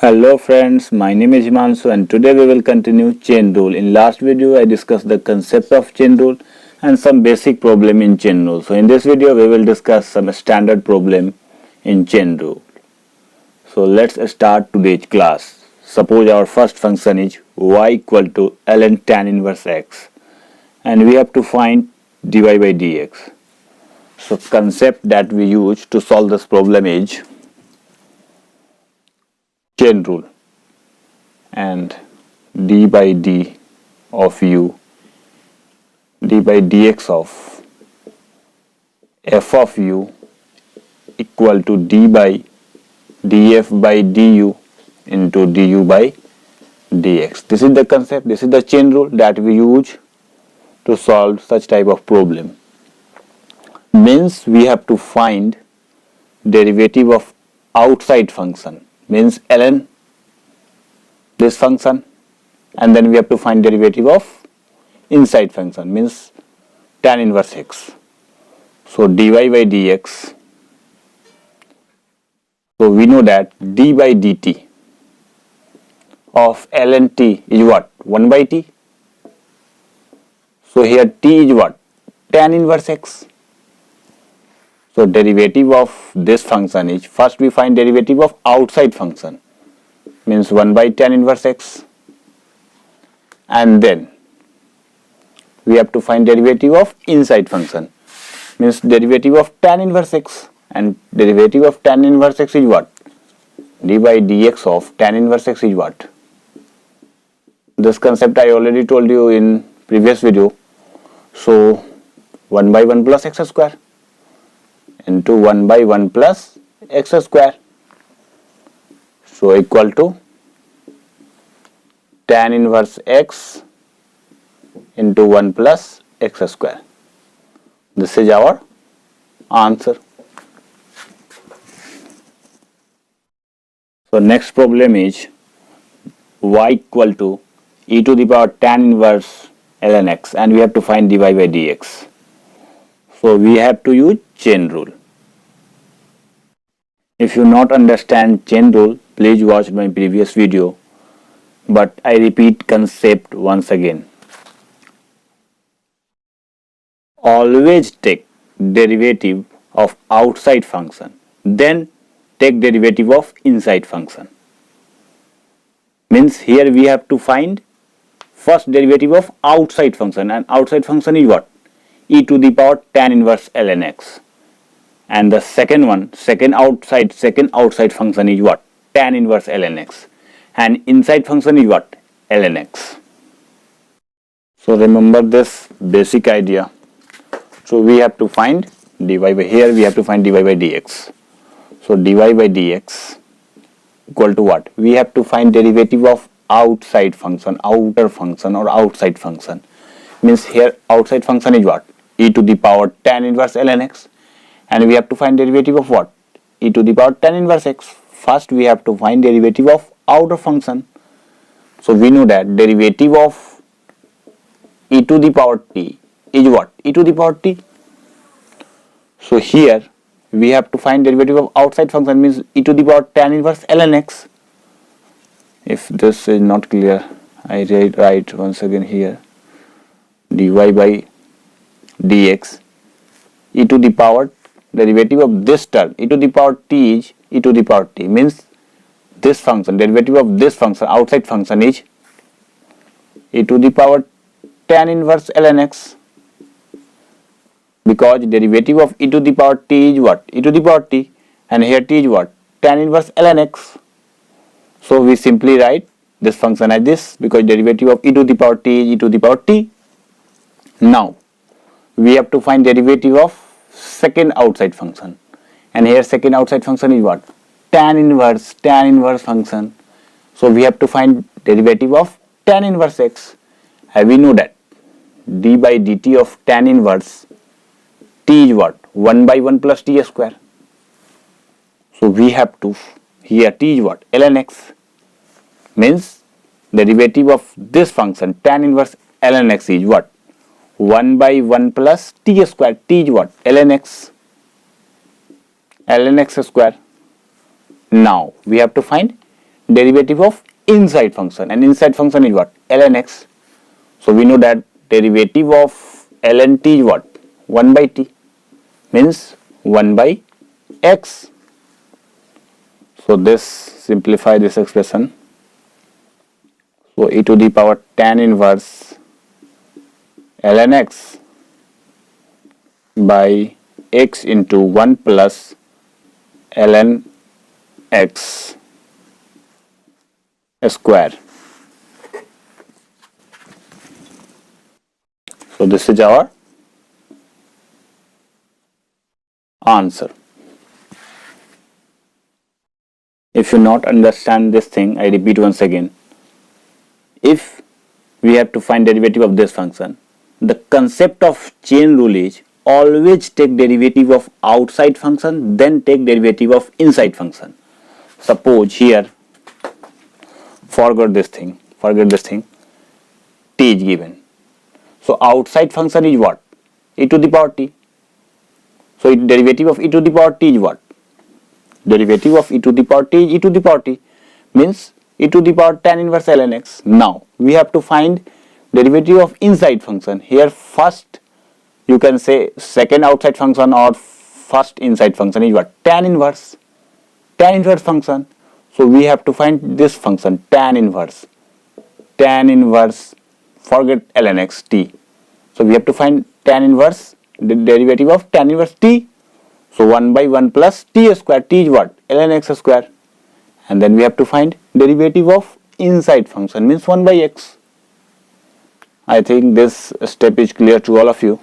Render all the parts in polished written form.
Hello friends, my name is Himanshu and today we will continue chain rule. In last video I discussed the concept of chain rule and some basic problem in chain rule. So in this video we will discuss some standard problem in chain rule. So let's start today's class. Suppose our first function is y equal to ln tan inverse x and we have to find dy by dx. So concept that we use to solve this problem is chain rule, and d by d of u, d by dx of f of u equal to d by df by du into du by dx. This is the concept, this is the chain rule that we use to solve such type of problem. Means we have to find derivative of outside function, means ln this function, and then we have to find derivative of inside function, means tan inverse x. So dy by dx, so we know that d by dt of ln t is what? 1 by t. So here t is what? Tan inverse x. So derivative of this function is, first we find derivative of outside function, means 1 by tan inverse x, and then we have to find derivative of inside function, means derivative of tan inverse x, and derivative of tan inverse x is what? D by dx of tan inverse x is what? This concept I already told you in previous video. So 1 by 1 plus x square into 1 by 1 plus x square, so equal to tan inverse x into 1 plus x square. This is our answer. So next problem is y equal to e to the power tan inverse ln x, and we have to find dy by dx. So we have to use chain rule. If you not understand chain rule, please watch my previous video, but I repeat concept once again. Always take derivative of outside function, then take derivative of inside function. Means here we have to find first derivative of outside function, and outside function is what? E to the power tan inverse ln x. And the second one, second outside function is what? Tan inverse ln x. And inside function is what? Ln x. So remember this basic idea. So we have to find dy by, here we have to find dy by dx. So dy by dx equal to what? We have to find derivative of outside function, outer function or outside function. Means here outside function is what? E to the power tan inverse ln x. And we have to find derivative of what? E to the power tan inverse x. First we have to find derivative of outer function. So we know that derivative of e to the power t is what? E to the power t. So here we have to find derivative of outside function, means e to the power tan inverse ln x. If this is not clear, I write once again here, dy by dx, e to the power, derivative of this term e to the power t is e to the power t, means this function, derivative of this function, outside function, is e to the power tan inverse ln x, because derivative of e to the power t is what? E to the power t, and here t is what? Tan inverse ln x. So we simply write this function as this, because derivative of e to the power t is e to the power t. Now we have to find derivative of second outside function, and here second outside function is what? Tan inverse function. So we have to find derivative of tan inverse x, and we know that d by dt of tan inverse t is what? 1 by 1 plus t square. So we have to, here t is what? Ln x, means derivative of this function tan inverse ln x is what? 1 by 1 plus t square. T is what? Ln x. Ln x square. Now we have to find derivative of inside function, and inside function is what? Ln x. So we know that derivative of ln t is what? 1 by t, means 1 by x. So this simplify this expression. So e to the power tan inverse ln x by x into 1 plus ln x square. So this is our answer. If you not understand this thing, I repeat once again. If we have to find derivative of this function, the concept of chain rule is always take derivative of outside function, then take derivative of inside function. Suppose here, forget this thing, t is given. So outside function is what? E to the power t. So derivative of e to the power t is what? Derivative of e to the power t is e to the power t, means e to the power tan inverse ln x. Now we have to find derivative of inside function. Here first you can say second outside function or first inside function is what? Tan inverse function. So we have to find this function tan inverse, forget ln x t. So we have to find tan inverse, the derivative of tan inverse t. So 1 by 1 plus t square, t is what? Ln x square. And then we have to find derivative of inside function, means 1 by x. I think this step is clear to all of you.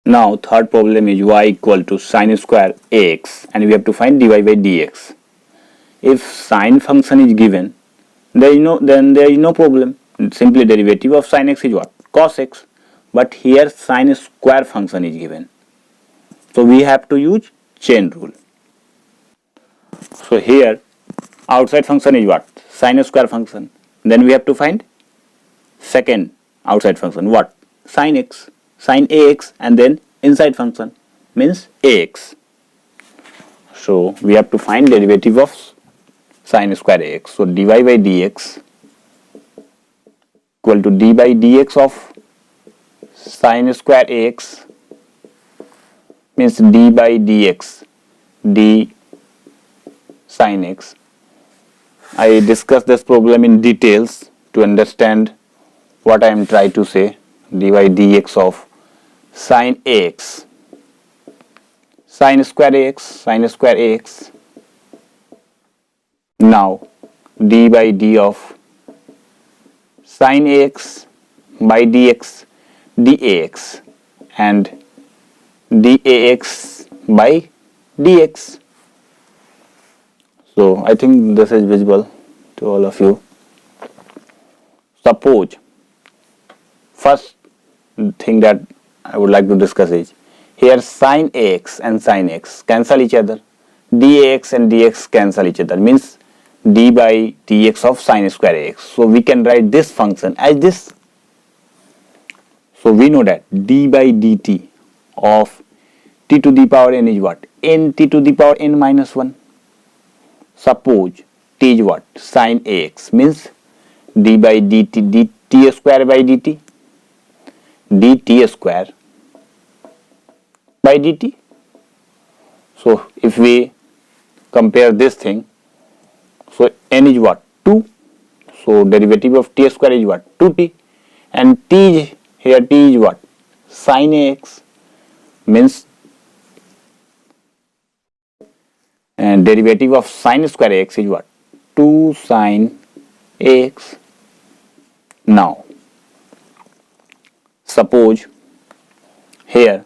Now third problem is y equal to sine square ax, and we have to find dy by dx. If sine function is given, then there is no problem. Simply derivative of sine x is what? Cos x. But here sine square function is given. So we have to use chain rule. So here outside function is what? Sine square function. Then we have to find second outside function, what? Sine x, sine ax, and then inside function means ax. So we have to find derivative of sine square ax. So dy by dx equal to d by dx of sine square ax, means d by dx d sine x. I discussed this problem in details to understand what I am trying to say. Dy dx of sine ax, sine square ax. Now d by d of sine ax by dx dAx, and dAx by dx. So I think this is visible to all of you. Suppose first thing that I would like to discuss is here sine ax and sine x cancel each other, dAx and dx cancel each other, means d by dx of sine square ax. So we can write this function as this. So we know that d by dt of t to the power n is what? N t to the power n minus 1. Suppose t is what? Sine ax, means d by dt dt square by dt, dt square by dt. So if we compare this thing, so n is what? 2. So derivative of t square is what? 2t, and t is, here t is what? Sine ax, means, and derivative of sine square ax is what? 2 sine ax. Now suppose here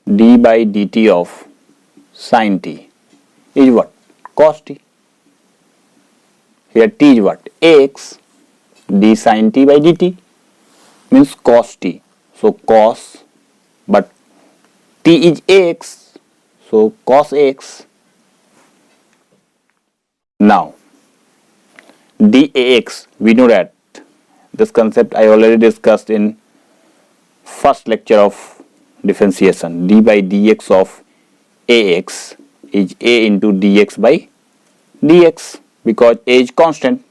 d by dt of sine t is what? Cos t. Here t is what? Ax, d sine t by dt means cos t. So cos, but t is ax, so cos ax. Now dAx, we know that this concept I already discussed in first lecture of differentiation. D by dx of ax is a into dx by dx because a is constant.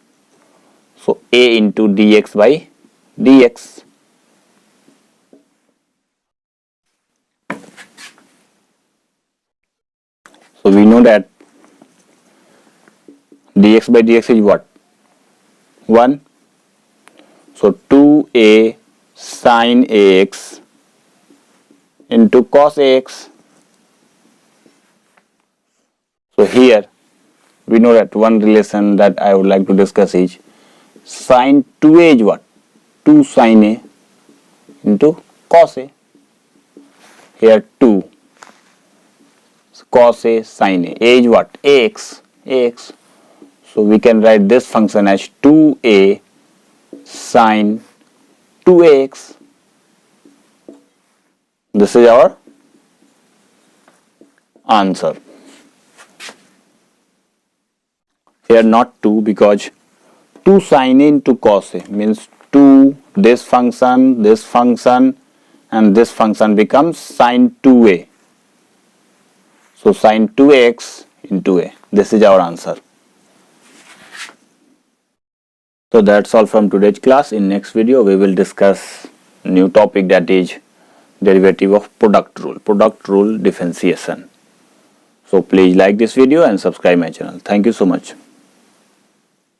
So a into dx by dx. So we know that dx by dx is what? 1. So 2a sine ax into cos ax. So here we know that one relation that I would like to discuss is sine 2a is what? 2 sine a into cos a. Here 2 cos a sine a is what? Ax. So we can write this function as 2a sine 2ax. This is our answer. Here not 2 because 2 sine a into cos a means 2 this function and this function becomes sine 2a. So sine 2x into a. This is our answer. So that's all from today's class. In next video we will discuss new topic, that is derivative of product rule differentiation. So please like this video and subscribe my channel. Thank you so much.